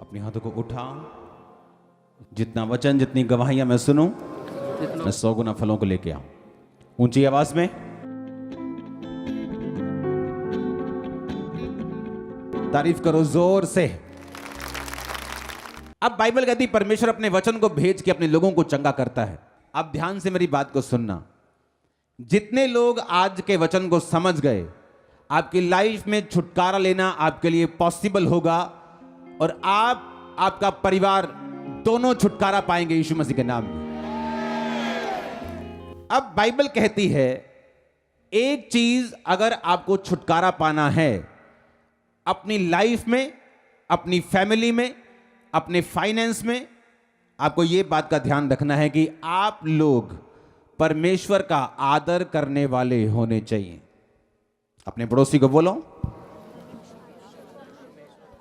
अपने हाथों को उठाओ। जितना वचन, जितनी गवाहियां मैं सुनूं, मैं 100 गुना फलों को लेके आऊं। ऊंची आवाज में तारीफ करो जोर से। अब बाइबल कहती परमेश्वर अपने वचन को भेज के अपने लोगों को चंगा करता है। अब ध्यान से मेरी बात को सुनना। जितने लोग आज के वचन को समझ गए, आपकी लाइफ में छुटकारा लेना आपके लिए पॉसिबल होगा और आप, आपका परिवार दोनों छुटकारा पाएंगे यीशु मसीह के नाम में। अब बाइबल कहती है एक चीज अगर आपको छुटकारा पाना है अपनी लाइफ में, अपनी फैमिली में, अपने फाइनेंस में, आपको यह बात का ध्यान रखना है कि आप लोग परमेश्वर का आदर करने वाले होने चाहिए। अपने पड़ोसी को बोलो,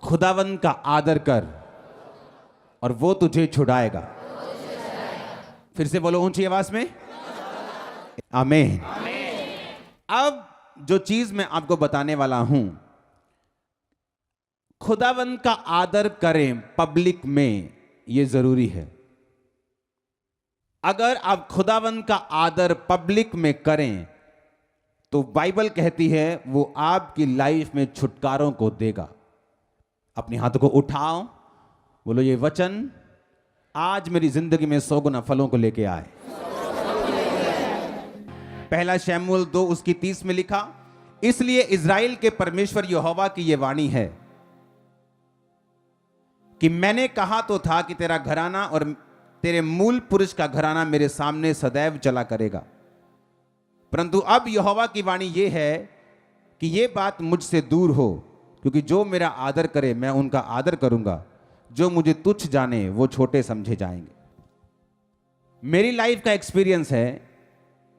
खुदावंद का आदर कर और वो तुझे छुड़ाएगा। फिर से बोलो ऊंची आवाज में, आमीन। अब जो चीज मैं आपको बताने वाला हूं, खुदावंद का आदर करें पब्लिक में, यह जरूरी है। अगर आप खुदावंद का आदर पब्लिक में करें तो बाइबल कहती है वो आपकी लाइफ में छुटकारों को देगा। अपने हाथों को उठाओ, बोलो ये वचन आज मेरी जिंदगी में 100 गुना फलों को लेके आए। पहला शमूएल 2 उसकी 30 में लिखा, इसलिए इज़राइल के परमेश्वर यहोवा की यह वाणी है कि मैंने कहा तो था कि तेरा घराना और तेरे मूल पुरुष का घराना मेरे सामने सदैव चला करेगा, परंतु अब यहोवा की वाणी यह है कि यह बात मुझसे दूर हो, क्योंकि जो मेरा आदर करे मैं उनका आदर करूंगा, जो मुझे तुच्छ जाने वो छोटे समझे जाएंगे। मेरी लाइफ का एक्सपीरियंस है,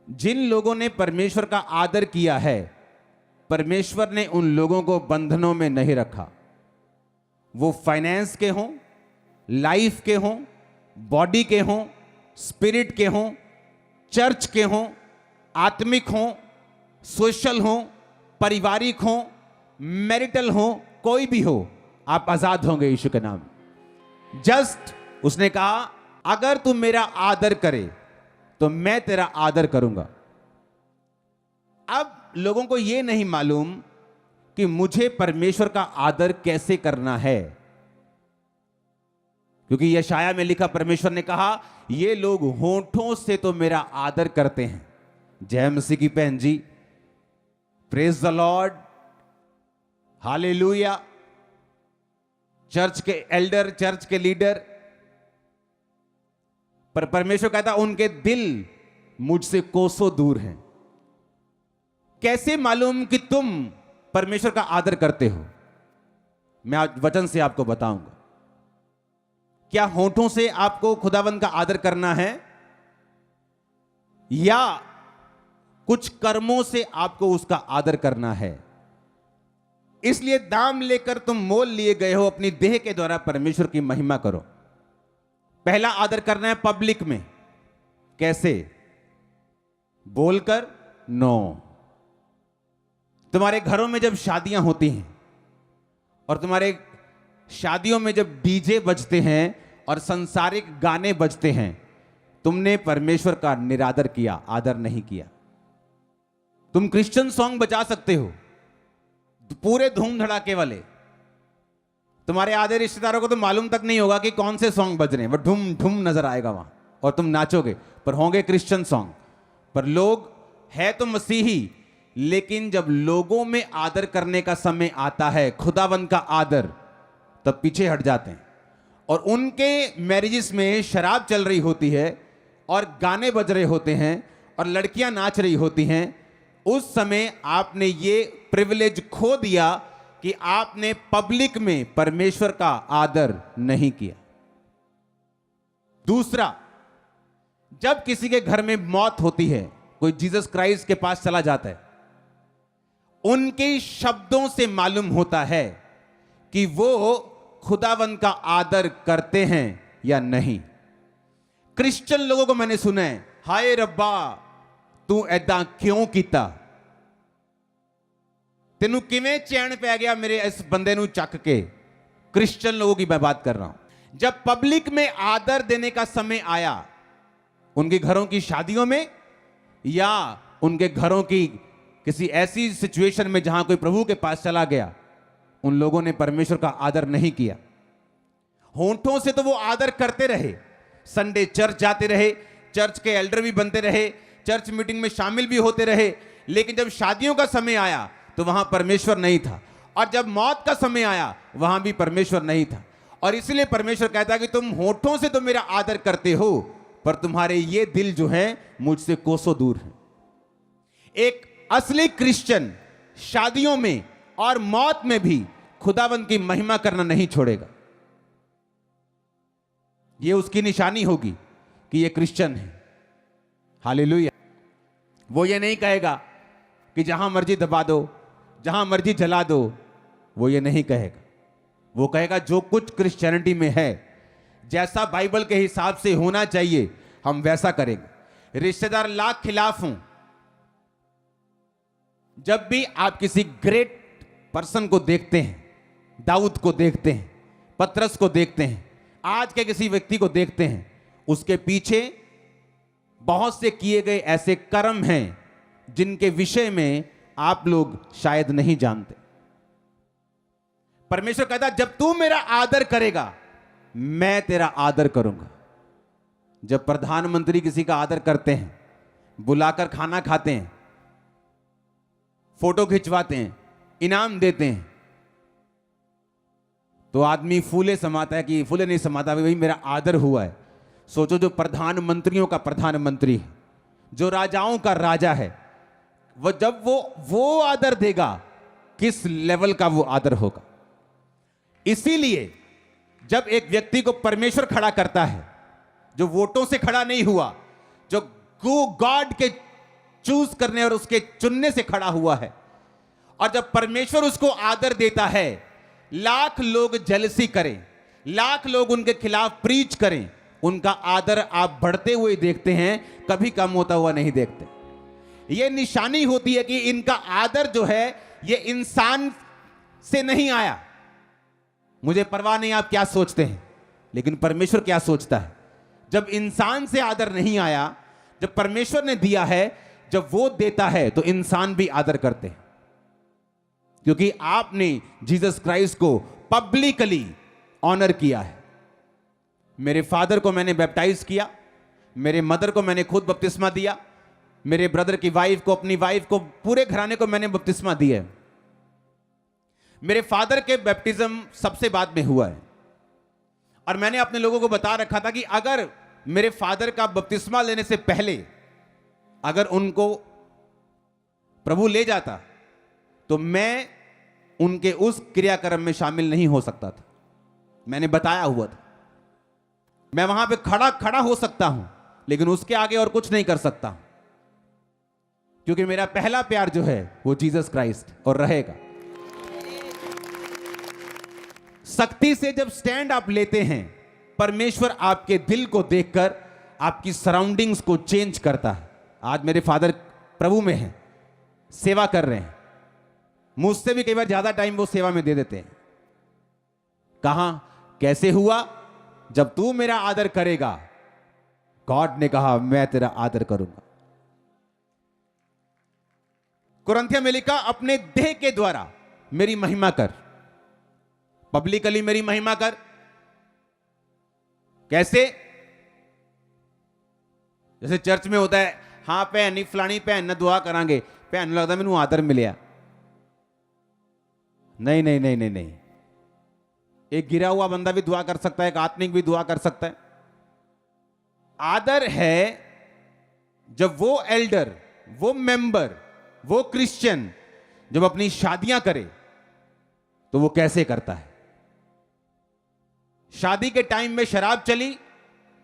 जिन लोगों ने परमेश्वर का आदर किया है, परमेश्वर ने उन लोगों को बंधनों में नहीं रखा। वो फाइनेंस के हों, लाइफ के हों, बॉडी के हों, स्पिरिट के हों, चर्च के हों, आत्मिक हों, सोशल हों, पारिवारिक हों, मैरिटल हों, कोई भी हो, आप आजाद होंगे यीशु के नाम। जस्ट उसने कहा अगर तू मेरा आदर करे तो मैं तेरा आदर करूंगा। अब लोगों को यह नहीं मालूम कि मुझे परमेश्वर का आदर कैसे करना है, क्योंकि यशाया में लिखा, परमेश्वर ने कहा ये लोग होठों से तो मेरा आदर करते हैं। जय मसीह की बहन जी, praise the lord, hallelujah. Church के एल्डर, चर्च के लीडर, पर परमेश्वर कहता उनके दिल मुझसे कोसों दूर हैं। कैसे मालूम कि तुम परमेश्वर का आदर करते हो? मैं आज वचन से आपको बताऊंगा। क्या होठों से आपको खुदावंद का आदर करना है या कुछ कर्मों से आपको उसका आदर करना है? इसलिए दाम लेकर तुम मोल लिए गए हो, अपनी देह के द्वारा परमेश्वर की महिमा करो। पहला आदर करना है पब्लिक में। कैसे? बोलकर? नो। तुम्हारे घरों में जब शादियां होती हैं और तुम्हारे शादियों में जब डीजे बजते हैं और सांसारिक गाने बजते हैं, तुमने परमेश्वर का निरादर किया, आदर नहीं किया। तुम क्रिश्चियन सॉन्ग बजा सकते हो पूरे धूम धड़ाके वाले, तुम्हारे आधे रिश्तेदारों को तो मालूम तक नहीं होगा कि कौन से सॉन्ग बज रहे हैं, वो ढूम ढूम नजर आएगा वहां और तुम नाचोगे, पर होंगे क्रिश्चियन सॉन्ग। पर लोग है तो मसीही, लेकिन जब लोगों में आदर करने का समय आता है, खुदावंद का आदर, तब पीछे हट जाते हैं। और उनके मैरिजेस में शराब चल रही होती है और गाने बज रहे होते हैं और लड़कियां नाच रही होती हैं। उस समय आपने ये प्रिविलेज खो दिया कि आपने पब्लिक में परमेश्वर का आदर नहीं किया। दूसरा, जब किसी के घर में मौत होती है, कोई जीसस क्राइस्ट के पास चला जाता है, उनके शब्दों से मालूम होता है कि वो खुदावंद का आदर करते हैं या नहीं। क्रिश्चियन लोगों को मैंने सुना है, हाय रब्बा तू ऐदा क्यों कीता, तेनू किवें चैन पै गया मेरे इस बंदे नू चक के, क्रिश्चियन लोगों की मैं बात कर रहा हूं। जब पब्लिक में आदर देने का समय आया, उनके घरों की शादियों में या उनके घरों की किसी ऐसी सिचुएशन में जहां कोई प्रभु के पास चला गया, उन लोगों ने परमेश्वर का आदर नहीं किया। होंठों से तो वो आदर करते रहे, संडे चर्च जाते रहे, चर्च के एल्डर भी बनते रहे, चर्च मीटिंग में शामिल भी होते रहे, लेकिन जब शादियों का समय आया तो वहां परमेश्वर नहीं था, और जब मौत का समय आया वहां भी परमेश्वर नहीं था। और इसलिए परमेश्वर कहता है कि तुम होठों से तो मेरा आदर करते हो, पर तुम्हारे ये दिल जो है मुझसे कोसों दूर है। एक असली क्रिश्चियन शादियों में और मौत में भी खुदावंद की महिमा करना नहीं छोड़ेगा। यह उसकी निशानी होगी कि यह क्रिश्चियन है। हालेलुया। वो ये नहीं कहेगा कि जहां मर्जी दबा दो, जहां मर्जी जला दो, वो ये नहीं कहेगा। वो कहेगा जो कुछ क्रिश्चियनिटी में है, जैसा बाइबल के हिसाब से होना चाहिए, हम वैसा करेंगे। रिश्तेदार लाख खिलाफ हों, जब भी आप किसी ग्रेट पर्सन को देखते हैं, दाऊद को देखते हैं, पतरस को देखते हैं, आज के किसी व्यक्ति को देखते हैं, उसके पीछे बहुत से किए गए ऐसे कर्म हैं जिनके विषय में आप लोग शायद नहीं जानते। परमेश्वर कहता जब तू मेरा आदर करेगा, मैं तेरा आदर करूंगा। जब प्रधानमंत्री किसी का आदर करते हैं, बुलाकर खाना खाते हैं, फोटो खिंचवाते हैं, इनाम देते हैं, तो आदमी फूले समाता है कि फूले नहीं समाता, भाई मेरा आदर हुआ है। सोचो जो प्रधानमंत्रियों का प्रधानमंत्री है, जो राजाओं का राजा है, वो जब वो आदर देगा, किस लेवल का वो आदर होगा। इसीलिए जब एक व्यक्ति को परमेश्वर खड़ा करता है, जो वोटों से खड़ा नहीं हुआ, जो गॉड के चूज करने और उसके चुनने से खड़ा हुआ है, और जब परमेश्वर उसको आदर देता है, लाख लोग जेलसी करें, लाख लोग उनके खिलाफ प्रीच करें, उनका आदर आप बढ़ते हुए देखते हैं, कभी कम होता हुआ नहीं देखते। यह निशानी होती है कि इनका आदर जो है यह इंसान से नहीं आया। मुझे परवाह नहीं आप क्या सोचते हैं, लेकिन परमेश्वर क्या सोचता है। जब इंसान से आदर नहीं आया, जब परमेश्वर ने दिया है, जब वो देता है तो इंसान भी आदर करते हैं, क्योंकि आपने जीसस क्राइस्ट को पब्लिकली ऑनर किया है। मेरे फादर को मैंने बैप्टाइज किया, मेरे मदर को मैंने खुद बपतिस्मा दिया, मेरे ब्रदर की वाइफ को, अपनी वाइफ को, पूरे घराने को मैंने बपतिस्मा दिया है। मेरे फादर के बैप्टिज्म सबसे बाद में हुआ है, और मैंने अपने लोगों को बता रखा था कि अगर मेरे फादर का बपतिस्मा लेने से पहले अगर उनको प्रभु ले जाता तो मैं उनके उस क्रियाक्रम में शामिल नहीं हो सकता था। मैंने बताया हुआ था, मैं वहां पे खड़ा हो सकता हूं, लेकिन उसके आगे और कुछ नहीं कर सकता, क्योंकि मेरा पहला प्यार जो है वो जीसस क्राइस्ट और रहेगा। सख्ती से जब स्टैंड आप लेते हैं, परमेश्वर आपके दिल को देखकर आपकी सराउंडिंग्स को चेंज करता है। आज मेरे फादर प्रभु में हैं, सेवा कर रहे हैं, मुझसे भी कई बार ज्यादा टाइम वो सेवा में दे देते हैं। कहां कैसे हुआ? जब तू मेरा आदर करेगा, गॉड ने कहा मैं तेरा आदर करूंगा। कुरिन्थियों में लिखा अपने देह के द्वारा मेरी महिमा कर, पब्लिकली मेरी महिमा कर। कैसे? जैसे चर्च में होता है, हां भैन फलानी भैन ने दुआ करांगे, भैन ਨੂੰ लगता मैनू आदर मिलिया। नहीं नहीं नहीं नहीं नहीं, एक गिरा हुआ बंदा भी दुआ कर सकता है, एक आत्मिक भी दुआ कर सकता है। आदर है जब वो एल्डर, वो मेंबर, वो क्रिश्चियन जब अपनी शादियां करे तो वो कैसे करता है। शादी के टाइम में शराब चली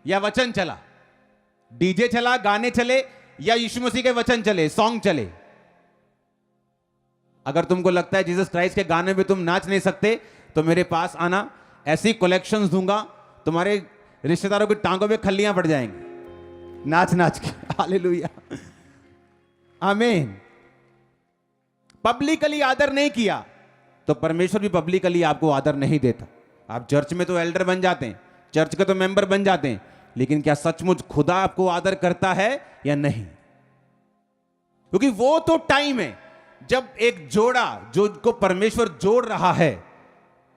या वचन चला, डीजे चला, गाने चले या यीशु मसीह के वचन चले, सॉन्ग चले। अगर तुमको लगता है जीसस क्राइस्ट के गाने में तुम नाच नहीं सकते तो मेरे पास आना, ऐसी कलेक्शंस दूंगा, तुम्हारे रिश्तेदारों की टांगों में खल्लियां पड़ जाएंगी नाच नाच के। हालेलुया, आमीन। पब्लिकली आदर नहीं किया तो परमेश्वर भी पब्लिकली आपको आदर नहीं देता। आप चर्च में तो एल्डर बन जाते हैं, चर्च के तो मेंबर बन जाते हैं, लेकिन क्या सचमुच खुदा आपको आदर करता है या नहीं? क्योंकि वो तो टाइम है जब एक जोड़ा जो को परमेश्वर जोड़ रहा है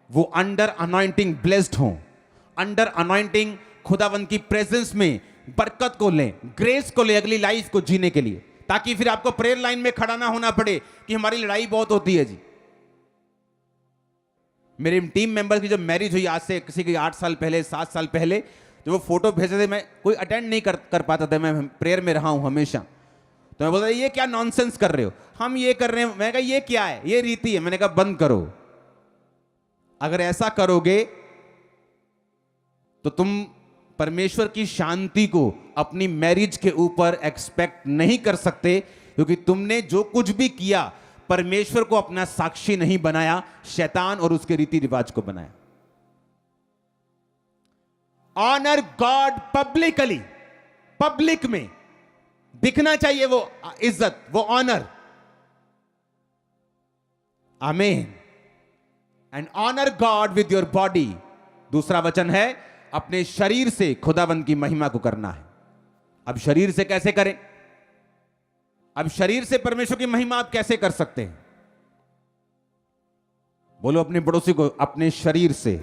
वो अंडर अनॉइंटिंग ब्लेस्ड हो, अंडर अनॉइंटिंग खुदावंत की प्रेजेंस में बरकत को लें, ग्रेस को लें अगली लाइफ को जीने के लिए, ताकि फिर आपको प्रेयर लाइन में खड़ा ना होना पड़े कि हमारी लड़ाई बहुत होती है जी। मेरे टीम मेंबर की जब मैरिज हुई आज से किसी की 8 साल पहले 7 साल पहले, जो वो फोटो भेजे थे, मैं कोई अटेंड नहीं कर पाता था, मैं प्रेयर में रहा हूं हमेशा, तो मैं बोलता ये क्या नॉनसेंस कर रहे हो, हम ये कर रहे हैं। मैंने कहा ये क्या है, ये रीति है। मैंने कहा बंद करो, अगर ऐसा करोगे तो तुम परमेश्वर की शांति को अपनी मैरिज के ऊपर एक्सपेक्ट नहीं कर सकते, क्योंकि तुमने जो कुछ भी किया परमेश्वर को अपना साक्षी नहीं बनाया, शैतान और उसके रीति रिवाज को बनाया। ऑनर गॉड पब्लिकली, पब्लिक में दिखना चाहिए वो इज्जत, वो ऑनर। आमीन। And honour God with your body. दूसरा वचन है अपने शरीर से खुदावंत की महिमा को करना है। अब शरीर से कैसे करें? अब शरीर से परमेश्वर की महिमा आप कैसे कर सकते हैं? बोलो अपने पड़ोसी को, अपने शरीर से,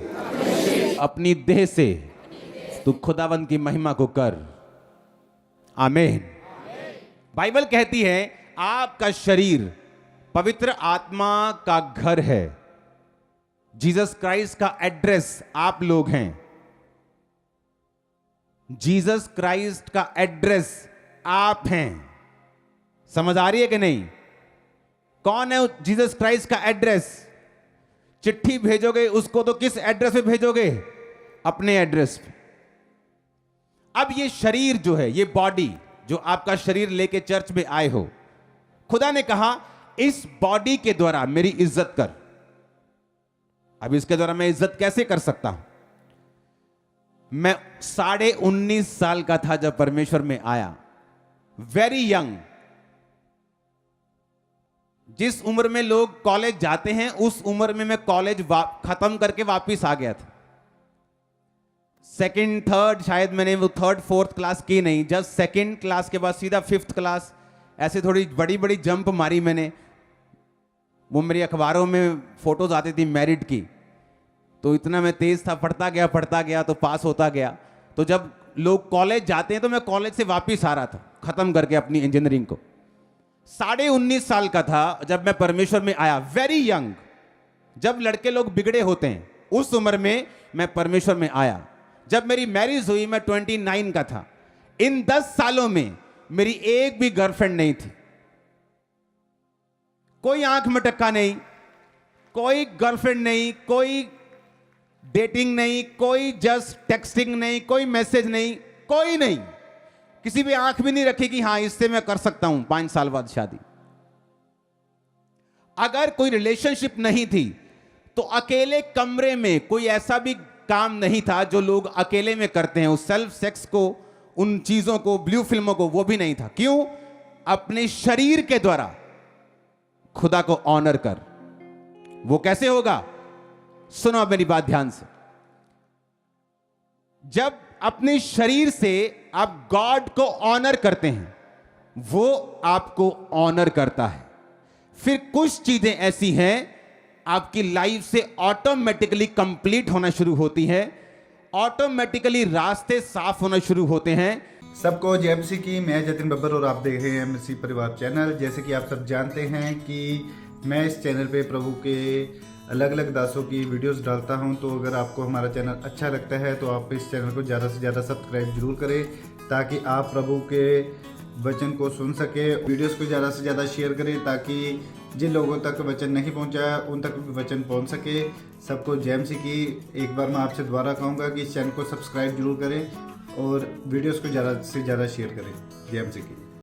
अपनी देह से तू खुदावंत की महिमा को कर। आमीन। बाइबल कहती है आपका शरीर पवित्र आत्मा का घर है। जीसस क्राइस्ट का एड्रेस आप लोग हैं। जीसस क्राइस्ट का एड्रेस आप हैं। समझ आ रही है कि नहीं? कौन है जीसस क्राइस्ट का एड्रेस? चिट्ठी भेजोगे उसको तो किस एड्रेस पे भेजोगे? अपने एड्रेस पे। अब ये शरीर जो है, ये बॉडी जो आपका शरीर लेके चर्च में आए हो, खुदा ने कहा इस बॉडी के द्वारा मेरी इज्जत कर। अब इसके द्वारा मैं इज्जत कैसे कर सकता हूं? मैं 19.5 साल का था जब परमेश्वर में आया, वेरी यंग। जिस उम्र में लोग कॉलेज जाते हैं उस उम्र में मैं कॉलेज खत्म करके वापिस आ गया था। सेकंड थर्ड, शायद मैंने वो थर्ड फोर्थ क्लास की नहीं, जस्ट सेकंड क्लास के बाद सीधा 5th क्लास, ऐसे थोड़ी बड़ी बड़ी जंप मारी मैंने। वो मेरी अखबारों में फोटोज आती थी मैरिड की, तो इतना मैं तेज था, पढ़ता गया तो पास होता गया। तो जब लोग कॉलेज जाते हैं तो मैं कॉलेज से वापिस आ रहा था खत्म करके अपनी इंजीनियरिंग को। 19.5 साल का था जब मैं परमेश्वर में आया, वेरी यंग। जब लड़के लोग बिगड़े होते हैं उस उम्र में मैं परमेश्वर में आया। जब मेरी मैरिज हुई मैं 29 का था। इन 10 सालों में मेरी एक भी गर्लफ्रेंड नहीं थी, कोई आंख में टक्का नहीं, कोई गर्लफ्रेंड नहीं, कोई डेटिंग नहीं, कोई जस्ट टेक्सटिंग नहीं, कोई मैसेज नहीं, कोई नहीं। किसी भी आंख भी नहीं रखी कि हां इससे मैं कर सकता हूं 5 साल बाद शादी। अगर कोई रिलेशनशिप नहीं थी तो अकेले कमरे में कोई ऐसा भी काम नहीं था जो लोग अकेले में करते हैं, उस सेल्फ सेक्स को, उन चीजों को, ब्लू फिल्मों को, वो भी नहीं था। क्यों? अपने शरीर के द्वारा खुदा को ऑनर कर। वो कैसे होगा? सुनो अब मेरी बात ध्यान से। जब अपने शरीर से आप गॉड को ऑनर करते हैं, वो आपको ऑनर करता है। फिर कुछ चीजें ऐसी हैं आपकी लाइफ से ऑटोमेटिकली कंप्लीट होना शुरू होती है, ऑटोमेटिकली रास्ते साफ होना शुरू होते हैं। सबको जय मसीह की। मैं जतिन बब्बर और आप देख रहे हैं मसीह परिवार चैनल। जैसे कि आप सब जानते हैं कि मैं इस चैनल पे प्रभु के अलग अलग दासों की वीडियोस डालता हूं, तो अगर आपको हमारा चैनल अच्छा लगता है तो आप इस चैनल को ज़्यादा से ज़्यादा सब्सक्राइब जरूर करें, ताकि आप प्रभु के वचन को सुन सके। वीडियोस को ज़्यादा से ज़्यादा शेयर करें ताकि जिन लोगों तक वचन नहीं पहुंचा उन तक भी वचन पहुंच सके। सबको जय मसीह की। एक बार मैं आपसे दोबारा कहूँगा कि इस चैनल को सब्सक्राइब जरूर करें और वीडियोस को ज़्यादा से ज़्यादा शेयर करें। जय मसीह की।